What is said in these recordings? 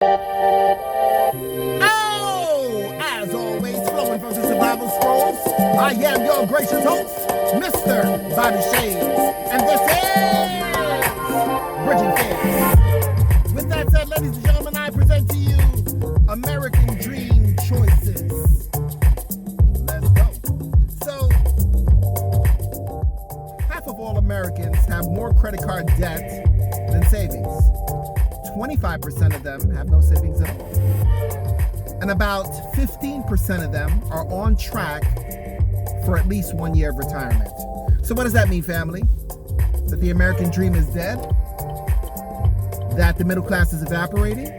Oh, as always, flowing from the survival scrolls, I am your gracious host, Mr. Body Shades, and this is Bridging Things. With that said, ladies and gentlemen, I present to you American Dream Choices. Let's go. So, half of all Americans have more credit card debt than savings. 25% of them have no savings at all. And about 15% of them are on track for at least 1 year of retirement. So what does that mean, family? That the American dream is dead? That the middle class is evaporating?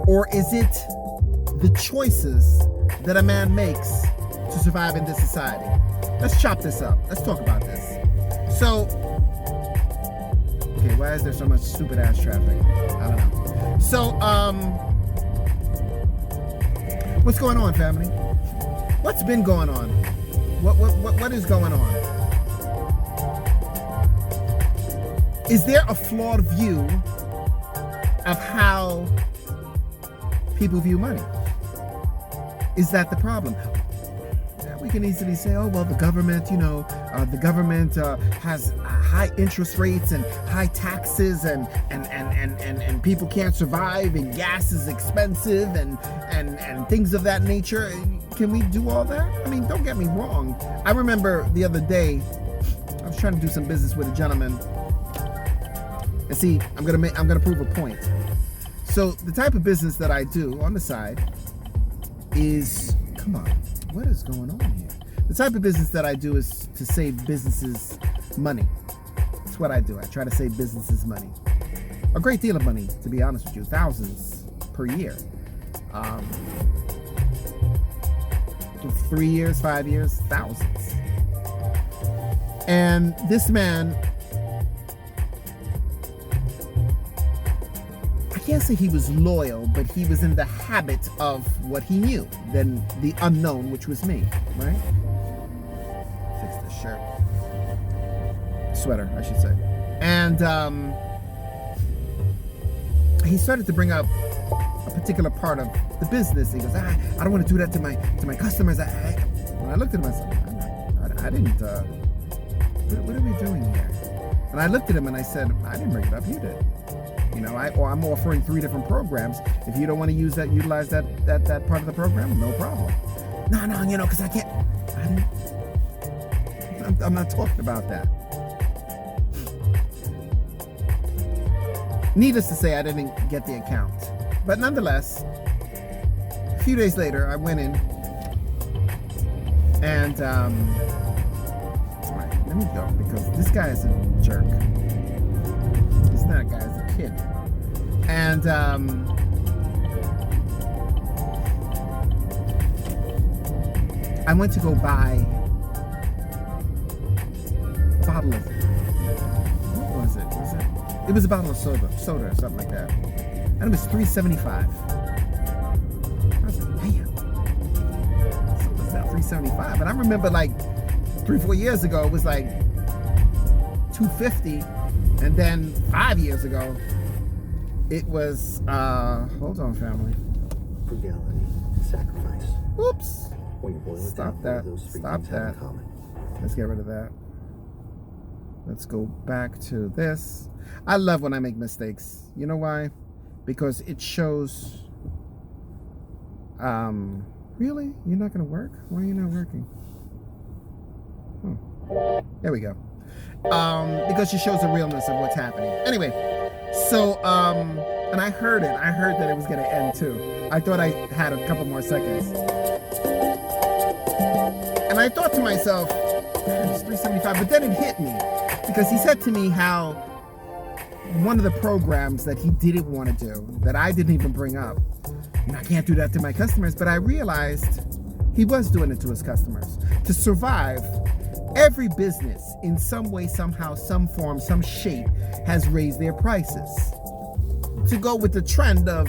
Or is it the choices that a man makes to survive in this society? Let's chop this up. Let's talk about this. So, okay, why is there so much stupid ass traffic? I don't know. So, what's going on, family? What's been going on? What is going on? Is there a flawed view of how people view money? Is that the problem? We can easily say, oh, well, the government, the government has high interest rates and high taxes and people can't survive and gas is expensive and things of that nature. Can we do all that? I mean, don't get me wrong. I remember the other day, I was trying to do some business with a gentleman. And see, I'm gonna prove a point. So the type of business that I do on the side is, come on, what is going on here? The type of business that I do is to save businesses money. That's what I do. I try to save businesses money. A great deal of money, to be honest with you. Thousands per year. 3 years, 5 years, thousands. And this man, I can't say he was loyal, but he was in the habit of what he knew, than the unknown, which was me, right? Fix this shirt. Sweater, I should say. And he started to bring up a particular part of the business. He goes, I don't want to do that to my customers. When I looked at him, I said, I didn't, what are we doing here? And I looked at him and I said, I didn't bring it up, you did. I'm offering 3 different programs. If you don't want to utilize that part of the program, no problem. No, because I can't. I'm not talking about that. Needless to say, I didn't get the account. But nonetheless, a few days later, I went in and, all right, let me go because this guy is a jerk. He's not a guy, he's a kid. And I went to go buy a bottle of, what was it? It was a bottle of soda or something like that. And it was $3.75. I was like, damn. Soda's now $3.75. And I remember like 3-4 years ago, it was like $2.50. And then 5 years ago, it was, hold on, family. Frugality, sacrifice. Oops. When you boil it Stop down, that. those 3 Stop things have in that. common. Let's get rid of that. Let's go back to this. I love when I make mistakes. You know why? Because it shows, really? You're not going to work? Why are you not working? There we go. Because it shows the realness of what's happening. Anyway, so, and I heard that it was going to end too. I thought I had a couple more seconds. And I thought to myself, it's $3.75, but then it hit me. Because he said to me how one of the programs that he didn't want to do, that I didn't even bring up, I can't do that to my customers, but I realized he was doing it to his customers. To survive, every business in some way, somehow, some form, some shape has raised their prices. To go with the trend of,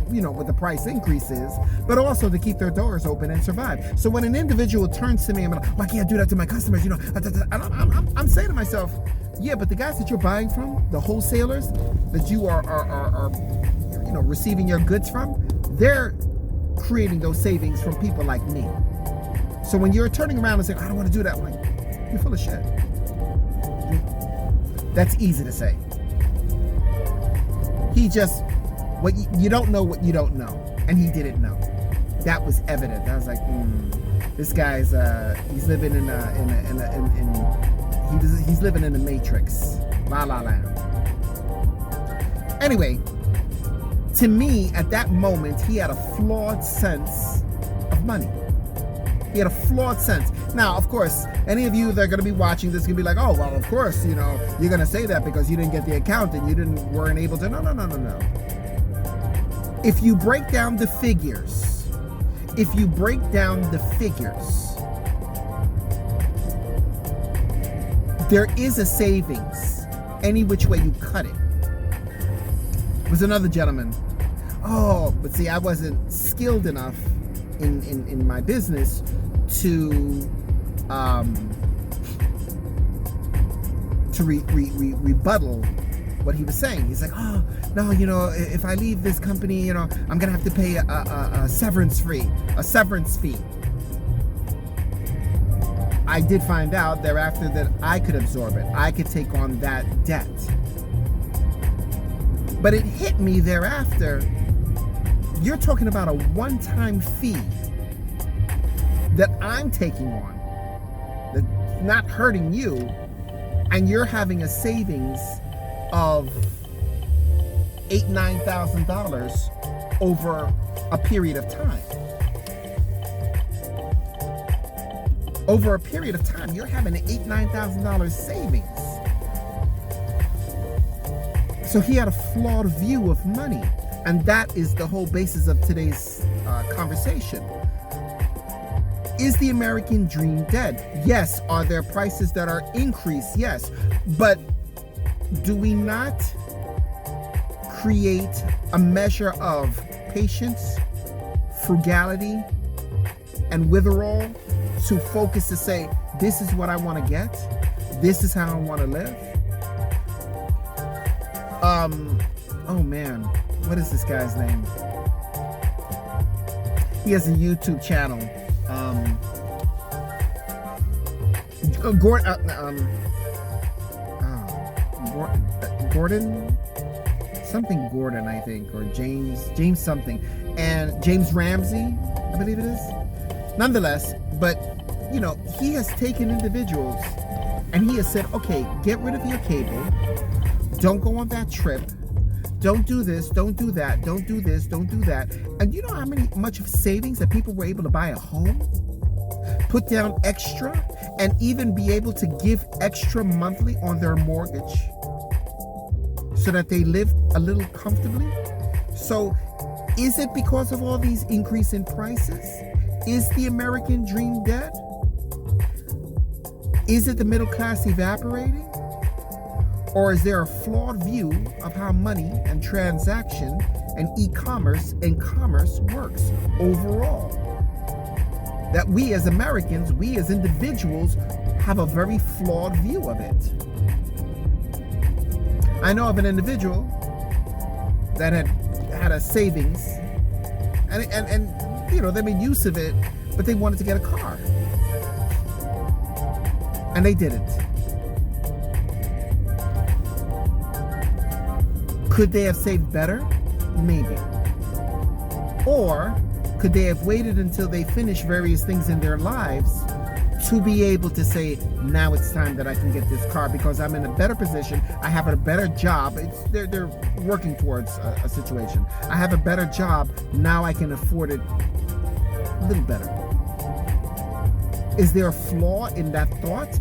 with the price increases, but also to keep their doors open and survive. So when an individual turns to me and I'm like, well, I can't do that to my customers, I'm saying to myself, Yeah, but the guys that you're buying from, the wholesalers that you are receiving your goods from, they're creating those savings from people like me. So when you're turning around and saying, I don't want to do that, I'm like, you're full of shit. That's easy to say. He just, you don't know what you don't know, and he didn't know. That was evident. I was like, this guy's he's living he's living in the Matrix, La La Land. Anyway, to me, at that moment, he had a flawed sense of money. He had a flawed sense. Now, of course, any of you that are going to be watching this can be like, oh, well, of course, you're going to say that because you didn't get the account and you weren't able to. No. If you break down the figures, there is a savings any which way you cut it. There was another gentleman. Oh, but see, I wasn't skilled enough in my business to rebuttal what he was saying. He's like, oh no, if I leave this company, I'm gonna have to pay a severance fee. I did find out thereafter that I could absorb it. I could take on that debt. But it hit me thereafter. You're talking about a one-time fee that I'm taking on, that's not hurting you, and you're having a savings of $8,000-9,000 over a period of time. Over a period of time, you're having an $8,000-9,000 savings. So he had a flawed view of money, and that is the whole basis of today's conversation. Is the American dream dead? Yes. Are there prices that are increased? Yes. But do we not create a measure of patience, frugality, and withdrawal to focus to say, this is what I want to get, this is how I want to live? Oh man, what is this guy's name? He has a YouTube channel. Gordon, I think, or James something, and James Ramsey, I believe it is. Nonetheless, but he has taken individuals and he has said, okay, get rid of your cable, don't go on that trip, don't do this, don't do that, don't do this, don't do that. And you know how much of savings that people were able to buy a home, put down extra, and even be able to give extra monthly on their mortgage so that they lived a little comfortably? So is it because of all these increase in prices? Is the American dream dead? Is it the middle class evaporating? Or is there a flawed view of how money and transaction and e-commerce and commerce works overall? That we as Americans, we as individuals, have a very flawed view of it. I know of an individual that had a savings and they made use of it, but they wanted to get a car. And they didn't. Could they have saved better? Maybe. Or could they have waited until they finish various things in their lives to be able to say, now it's time that I can get this car because I'm in a better position, I have a better job. They're working towards a situation. I have a better job, now I can afford it a little better. Is there a flaw in that thought?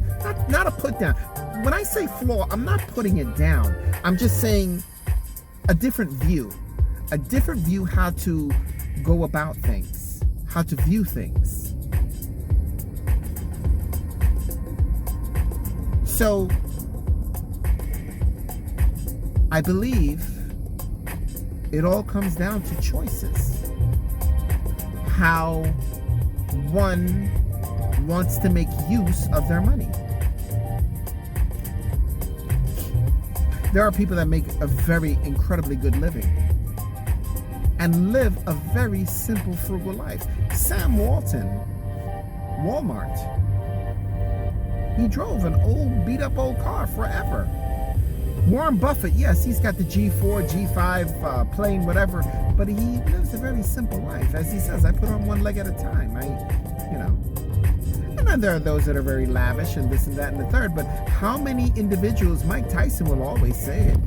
Not a put down. When I say flaw, I'm not putting it down. I'm just saying a different view how to go about things, how to view things. So I believe it all comes down to choices. How one wants to make use of their money. There are people that make a very incredibly good living and live a very simple, frugal life. Sam Walton, Walmart. He drove an old, beat-up old car forever. Warren Buffett, yes, he's got the G4, G5 plane, whatever, but he lives a very simple life. As he says, I put on one leg at a time. And then there are those that are very lavish and this and that and the third, but how many individuals, Mike Tyson will always say it,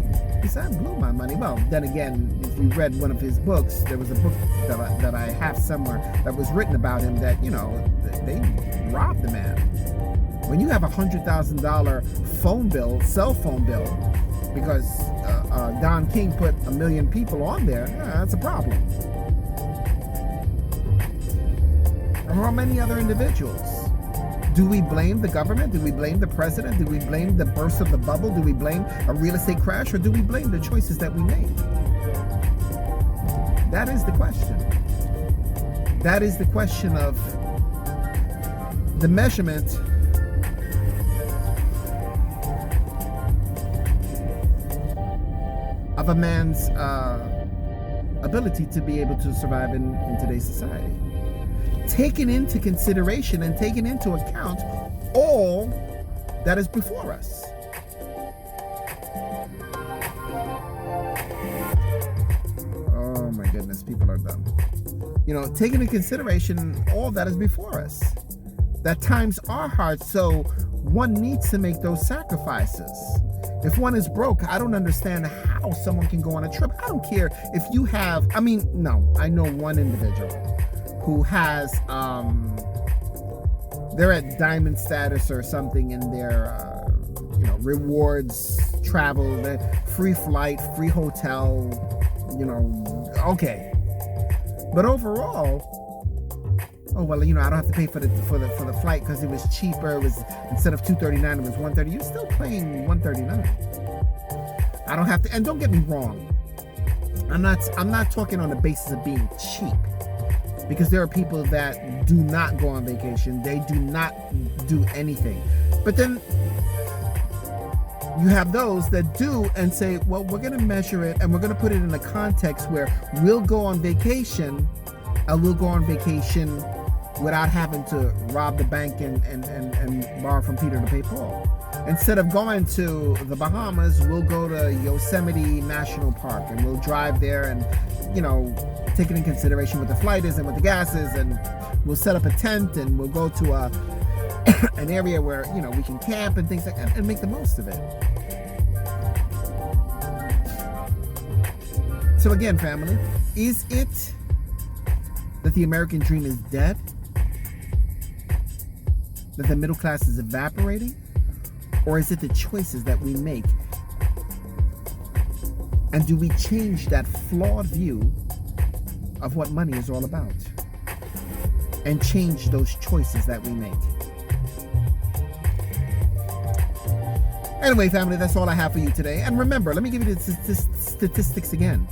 he said, I blew my money. Well, then again, if you read one of his books, there was a book that I have somewhere that was written about him that, they robbed the man. When you have $100,000 phone bill, cell phone bill, because Don King put 1 million people on there, that's a problem. Or how many other individuals? Do we blame the government? Do we blame the president? Do we blame the burst of the bubble? Do we blame a real estate crash? Or do we blame the choices that we made? That is the question. That is the question of the measurement of a man's ability to be able to survive in today's society. Taking into consideration and taking into account all that is before us. Oh my goodness, people are dumb. Taking into consideration all that is before us. That times are hard, so one needs to make those sacrifices. If one is broke, I don't understand how someone can go on a trip. I don't care if you have, I know one individual who has, they're at diamond status or something in their, rewards, travel, free flight, free hotel, okay. But overall, I don't have to pay for the flight because it was cheaper. It was, instead of $239, it was $130. You're still paying $139. I don't have to, and don't get me wrong. I'm not talking on the basis of being cheap. Because there are people that do not go on vacation. They do not do anything. But then you have those that do and say, well, we're going to measure it and we're going to put it in a context where we'll go on vacation and we'll go on vacation without having to rob the bank and borrow from Peter to pay Paul. Instead of going to the Bahamas, we'll go to Yosemite National Park and we'll drive there and, taking in consideration what the flight is and what the gas is, and we'll set up a tent and we'll go to an area where we can camp and things like that and make the most of it. So again, family, is it that the American dream is dead? That the middle class is evaporating? Or is it the choices that we make? And do we change that flawed view of what money is all about and change those choices that we make? Anyway, family, that's all I have for you today. And remember, let me give you the statistics again.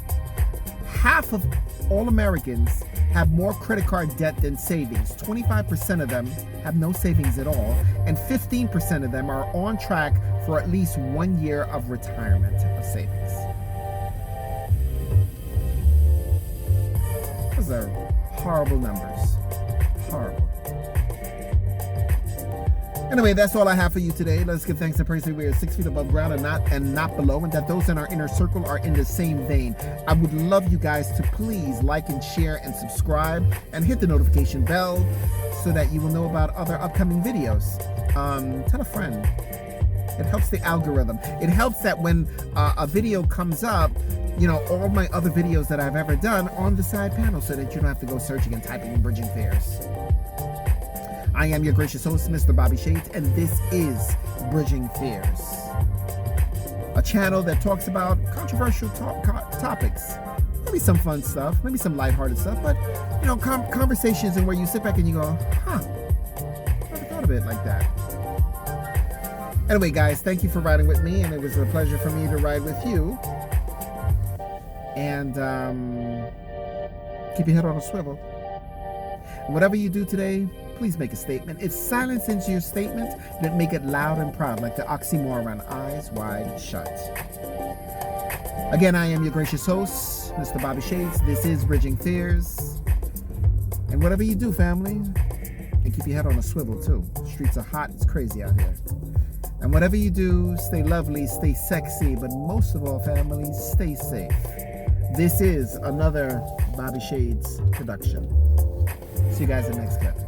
Half of all Americans have more credit card debt than savings. 25% of them have no savings at all, and 15% of them are on track for at least 1 year of retirement of savings. Those are horrible numbers. Horrible. Anyway, that's all I have for you today. Let's give thanks and praise that we are 6 feet above ground and not below, and that those in our inner circle are in the same vein. I would love you guys to please like and share and subscribe and hit the notification bell so that you will know about other upcoming videos. Tell a friend. It helps the algorithm. It helps that when a video comes up, all my other videos that I've ever done on the side panel so that you don't have to go searching and typing in Bridging Fears. I am your gracious host, Mr. Bobby Shades, and this is Bridging Fears, a channel that talks about controversial topics. Maybe some fun stuff, maybe some lighthearted stuff, but, conversations and where you sit back and you go, never thought of it like that. Anyway, guys, thank you for riding with me, and it was a pleasure for me to ride with you. And keep your head on a swivel. And whatever you do today, please make a statement. If silence is your statement, then make it loud and proud, like the oxymoron, eyes wide shut. Again, I am your gracious host, Mr. Bobby Shades. This is Bridging Fears. And whatever you do, family, and keep your head on a swivel too. The streets are hot, it's crazy out here. And whatever you do, stay lovely, stay sexy, but most of all, family, stay safe. This is another Bobby Shades production. See you guys in the next clip.